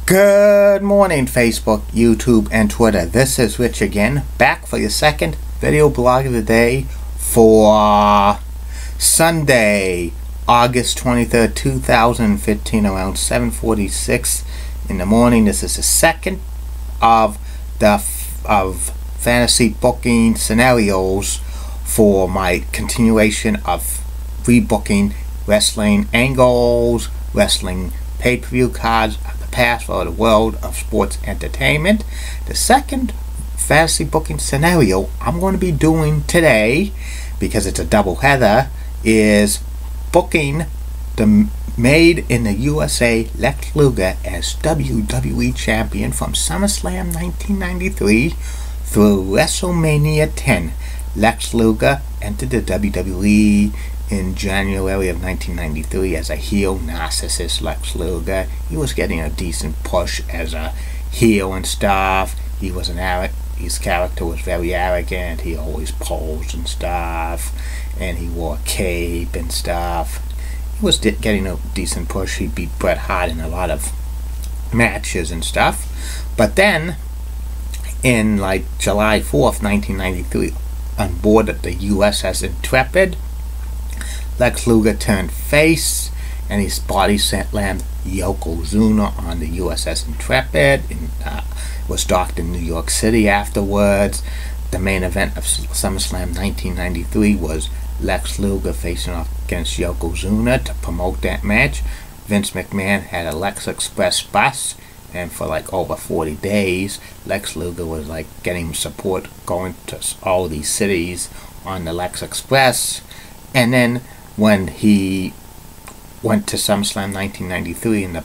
Good morning, Facebook, YouTube, and Twitter. This is Rich again, back for your second video blog of the day for Sunday, August 23rd, 2015, around 7:46 in the morning. This is the second of fantasy booking scenarios for my continuation of rebooking wrestling angles, wrestling pay-per-view cards of the past for the world of sports entertainment. The second fantasy booking scenario I'm going to be doing today, because it's a double header, is booking the Made in the USA Lex Luger as WWE Champion from SummerSlam 1993 through WrestleMania 10. Lex Luger entered the WWE in January of 1993 as a heel narcissist. Lex Luger, he was getting a decent push as a heel and stuff. He was his character was very arrogant. He always posed and stuff, and he wore a cape and stuff. He was getting a decent push. He beat Bret Hart in a lot of matches and stuff. But then, in like July 4th, 1993, on board at the USS Intrepid, Lex Luger turned face, and his body slammed Yokozuna on the USS Intrepid, and was docked in New York City afterwards. The main event of SummerSlam 1993 was Lex Luger facing off against Yokozuna. To promote that match, Vince McMahon had a Lex Express bus, and for like over 40 days, Lex Luger was like getting support going to all these cities on the Lex Express. And then when he went to SummerSlam 1993 in the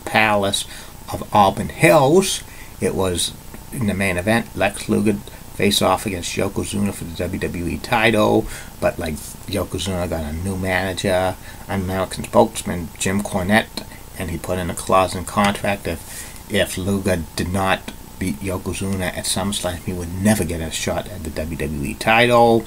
Palace of Auburn Hills, it was in the main event, Lex Luger faced off against Yokozuna for the WWE title, but like Yokozuna got a new manager, an American spokesman, Jim Cornette, and he put in a clause in contract if Luger did not beat Yokozuna at SummerSlam, he would never get a shot at the WWE title.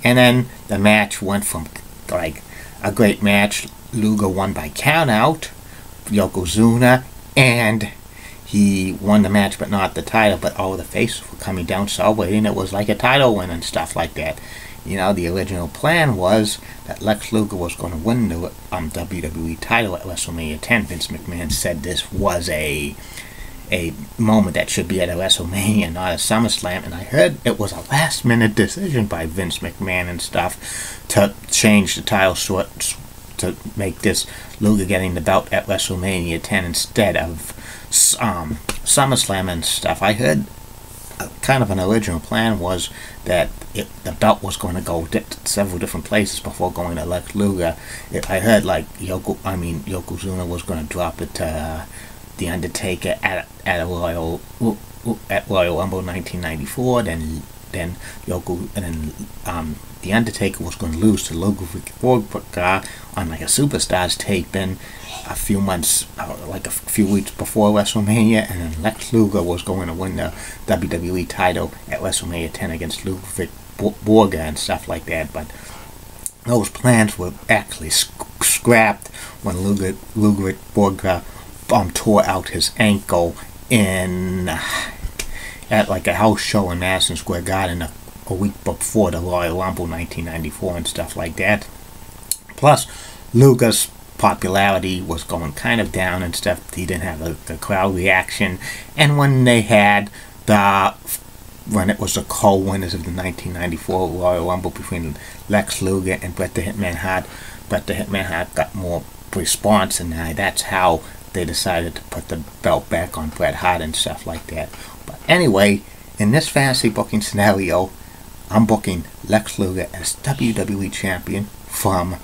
And then the match went from like a great match. Luger won by countout Yokozuna, and he won the match but not the title, but all the faces were coming down celebrating. It was like a title win and stuff like that. You know, the original plan was that Lex Luger was going to win the WWE title at WrestleMania 10. Vince McMahon said this was a moment that should be at a WrestleMania, not a SummerSlam, and I heard it was a last-minute decision by Vince McMahon and stuff to change the title short to make this Luger getting the belt at WrestleMania 10 instead of SummerSlam and stuff. I heard kind of an original plan was that the belt was going to go several different places before going to Lex Luger. I heard like Yokozuna was going to drop it to The Undertaker at Royal Rumble 1994. Then The Undertaker was going to lose to Ludwig Borga on like a Superstars taping a few months, like a few weeks before WrestleMania, and then Lex Luger was going to win the WWE title at WrestleMania 10 against Ludwig Borga and stuff like that. But those plans were actually scrapped when Ludwig Borga tore out his ankle at like a house show in Madison Square Garden a week before the Royal Rumble 1994 and stuff like that. Plus, Luger's popularity was going kind of down and stuff. He didn't have the crowd reaction, and when it was the co-winners of the 1994 Royal Rumble between Lex Luger and Bret the Hitman Hart, Bret the Hitman Hart got more response, and that's how they decided to put the belt back on Bret Hart and stuff like that. But anyway, in this fantasy booking scenario, I'm booking Lex Luger as WWE Champion from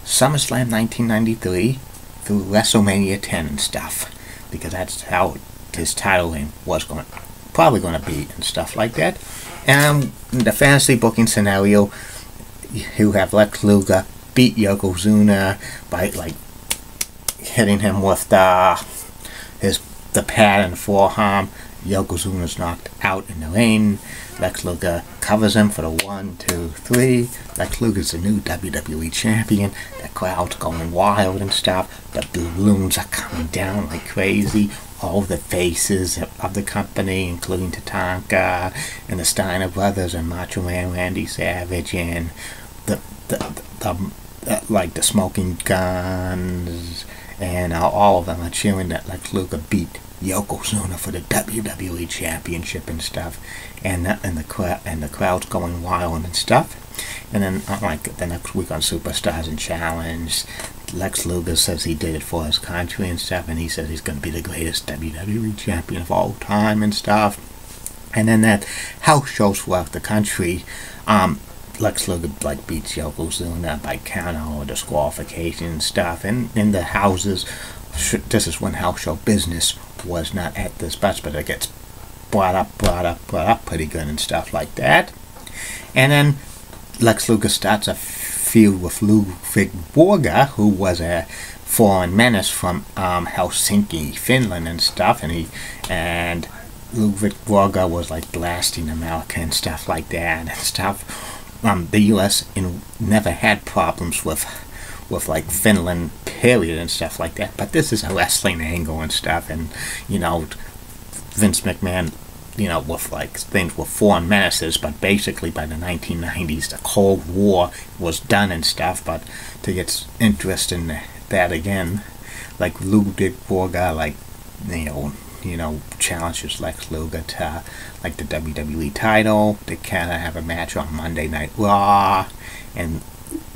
SummerSlam 1993 through WrestleMania 10 and stuff, because that's how his title reign was probably going to be and stuff like that. And in the fantasy booking scenario, you have Lex Luger beat Yokozuna by like hitting him with the pad and forearm, Yokozuna's knocked out in the ring. Lex Luger covers him for the 1, 2, 3. Lex Luger's the new WWE champion. The crowd's going wild and stuff. The balloons are coming down like crazy. All the faces of the company, including Tatanka and the Steiner brothers and Macho Man Randy Savage and like the Smoking Guns, and all of them are cheering that Lex Luger beat Yokozuna for the WWE Championship and stuff, and the crowd's going wild and stuff. And then like the next week on Superstars and Challenge, Lex Luger says he did it for his country and stuff, and he says he's going to be the greatest WWE champion of all time and stuff. And then that house shows throughout the country, Lex Luger like beats Yokozuna by count or disqualification and stuff. And in the houses, this is when house show business was not at this best, but it gets brought up pretty good and stuff like that. And then Lex Luger starts a feud with Ludwig Borga, who was a foreign menace from Helsinki, Finland and stuff, and Ludwig Borga was like blasting America and stuff like that and stuff. The U.S. never had problems with like Finland, period, and stuff like that. But this is a wrestling angle and stuff, and you know, Vince McMahon, you know, with like things with foreign menaces. But basically, by the 1990s, the Cold War was done and stuff. But to get interest in that again, like Ludwig Borga, like you know, challenges Lex Luger to like the WWE title. They kind of have a match on Monday Night Raw, and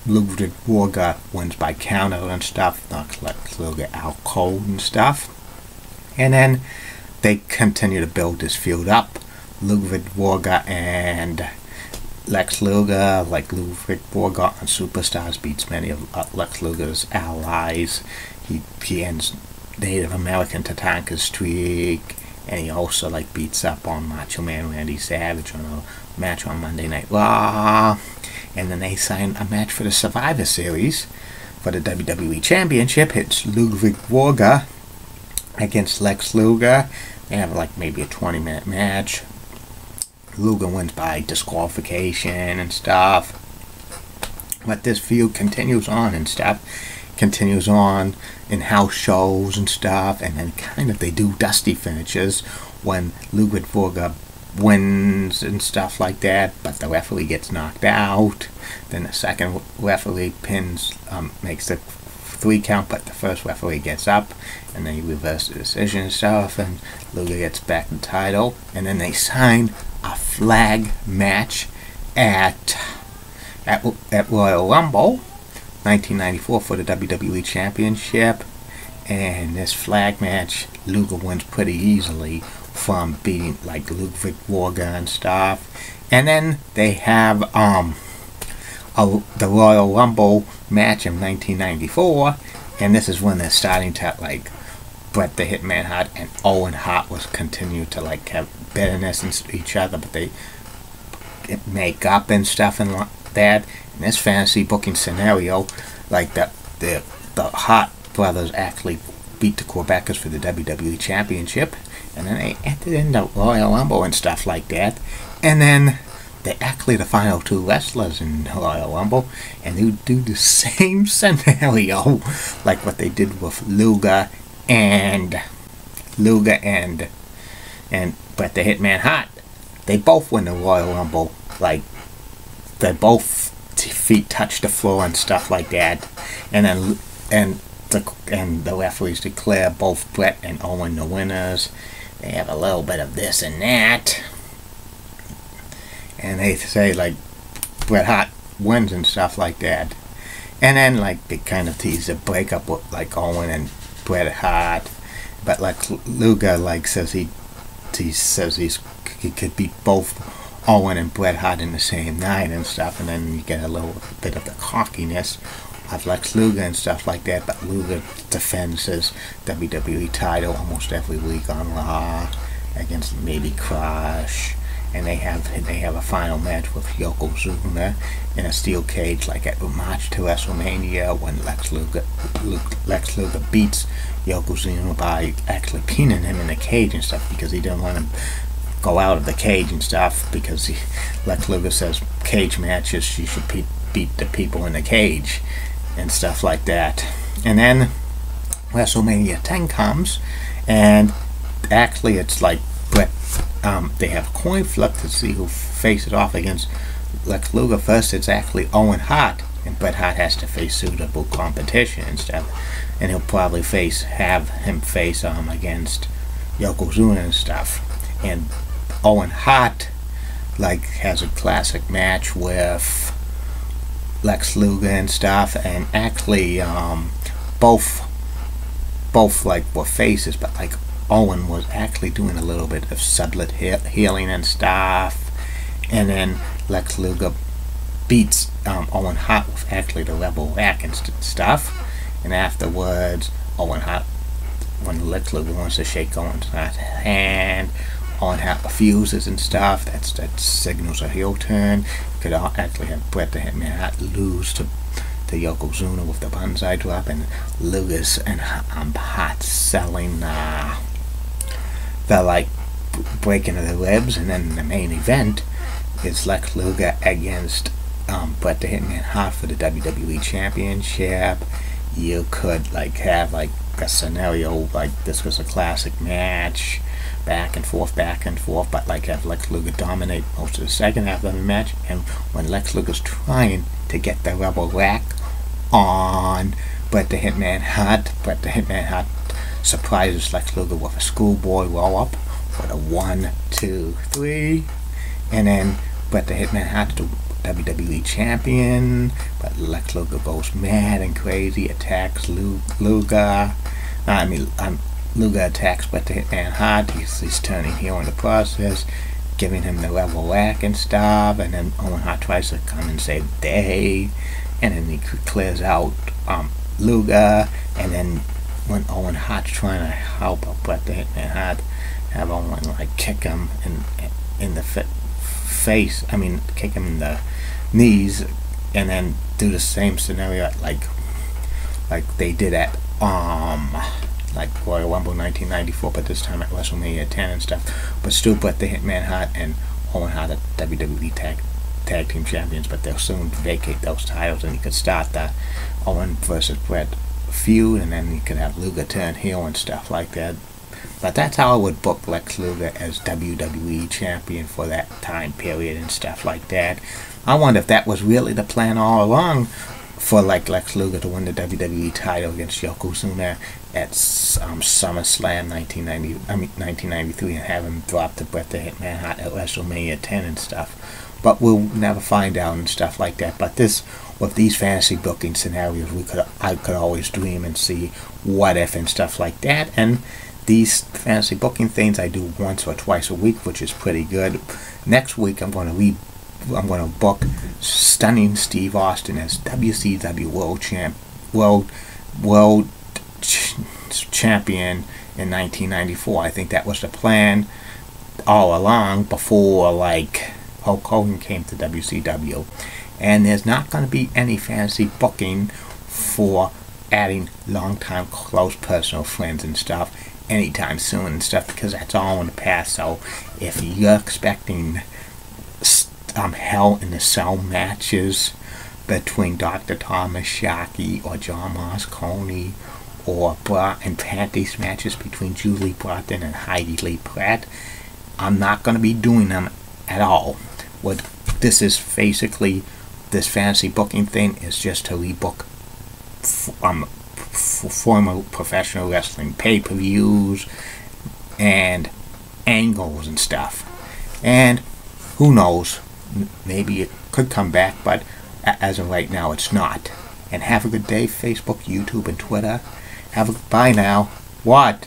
Ludwig Borga wins by counter and stuff, knocks Lex Luger out cold and stuff. And then they continue to build this feud up. Ludwig Borga and Lex Luger, like Ludwig Borga on Superstars beats many of Lex Luger's allies. He ends Native American Tatanka's streak, and he also like beats up on Macho Man Randy Savage on a match on Monday Night Raw. And then they sign a match for the Survivor Series for the WWE Championship. It's Ludwig Borga against Lex Luger. They have like maybe a 20-minute match. Luger wins by disqualification and stuff. But this feud continues on and stuff. Continues on in house shows and stuff, and then kind of they do dusty finishes when Ludwig Borga wins and stuff like that, but the referee gets knocked out. Then the second referee makes the 3 count, but the first referee gets up, and then he reverses the decision and stuff, and Luger gets back the title. And then they sign a flag match at Royal Rumble 1994 for the WWE Championship, and this flag match Luger wins pretty easily from beating like Ludwig Borga and stuff. And then they have the Royal Rumble match in 1994, and this is when they're starting to like Bret the Hitman Hart and Owen Hart was continue to like have bitterness in each other, but they make up and stuff and like that. In this fantasy booking scenario, like the Hart brothers actually beat the Quebecers for the WWE Championship, and then they entered in the Royal Rumble and stuff like that. And then they're actually the final 2 wrestlers in the Royal Rumble, and they do the same scenario like what they did with Luger and Bret the Hitman Hart. They both win the Royal Rumble, like they both feet touch the floor and stuff like that, and then the referees declare both Bret and Owen the winners. They have a little bit of this and that, and they say like Bret Hart wins and stuff like that. And then like they kind of tease a breakup with like Owen and Bret Hart, but like Luger like says he could beat both Owen and Bret Hart in the same night and stuff, and then you get a little bit of the cockiness of Lex Luger and stuff like that. But Luger defends his WWE title almost every week on Raw against maybe Crush and they have a final match with Yokozuna in a steel cage, like at March to WrestleMania, when Lex Luger beats Yokozuna by actually pinning him in the cage and stuff, because he didn't want him go out of the cage and stuff, because Lex Luger says cage matches, you should beat the people in the cage and stuff like that. And then WrestleMania 10 comes, and actually it's like they have a coin flip to see who faces off against Lex Luger. First it's actually Owen Hart, and Bret Hart has to face suitable competition and stuff, and he'll probably have him face against Yokozuna and stuff. And Owen Hart like has a classic match with Lex Luger and stuff, and actually both like were faces, but like Owen was actually doing a little bit of sublet healing and stuff, and then Lex Luger beats Owen Hart with actually the Rebel Rack and stuff. And afterwards, Owen Hart, when Lex Luger wants to shake Owen Hart's hand, Owen Hart refuses and stuff. That signals a heel turn. Could actually have Bret the Hitman Hart lose to Yokozuna with the banzai drop, and Luger's and Hart selling the like breaking of the ribs. And then the main event is Lex Luger against Bret the Hitman Hart for the WWE Championship. You could like have like a scenario like this was a classic match, back and forth, but like have Lex Luger dominate most of the second half of the match, and when Lex Luger's trying to get the Rebel Rack on Bret the Hitman Hart, Bret the Hitman Hart surprises Lex Luger with a schoolboy roll up for the 1, 2, 3, and then Bret the Hitman Hart, the WWE champion, but Lex Luger goes mad and crazy, attacks Luger. Luger attacks Bret the Hitman Hart. He's turning heel in the process, giving him the Rebel Rack and stuff, and then Owen Hart tries to come and save the day, and then he clears out Luger, and then when Owen Hart's trying to help Bret the Hitman Hart, have Owen like kick him in the face, kick him in the knees, and then do the same scenario like they did at like Royal Rumble 1994, but this time at WrestleMania 10 and stuff. But still Bret the Hitman Hart and Owen Hart are WWE tag team champions, but they'll soon vacate those titles, and you could start the Owen versus Bret feud, and then you could have Luger turn heel and stuff like that. But that's how I would book Lex Luger as WWE champion for that time period and stuff like that. I wonder if that was really the plan all along, for like Lex Luger to win the WWE title against Yokozuna at SummerSlam 1993, and have him drop to Bret the Hitman Hart at WrestleMania 10 and stuff. But we'll never find out and stuff like that. But with these fantasy booking scenarios, I could always dream and see what if and stuff like that. And these fantasy booking things I do once or twice a week, which is pretty good. Next week I'm going to book Stunning Steve Austin as WCW World Champion in 1994. I think that was the plan all along, before like Hulk Hogan came to WCW. And there's not going to be any fantasy booking for adding long-time close personal friends and stuff anytime soon and stuff, because that's all in the past. So if you're expecting Hell in the Cell matches between Dr. Thomas Sharkey or John Moscone, or bra and panties matches between Julie Broughton and Heidi Lee Pratt, I'm not going to be doing them at all. What this is basically, this fantasy booking thing is just to rebook former professional wrestling pay-per-views and angles and stuff. And who knows, maybe it could come back, but as of right now it's not. And have a good day, Facebook, YouTube, and Twitter. Bye now. What?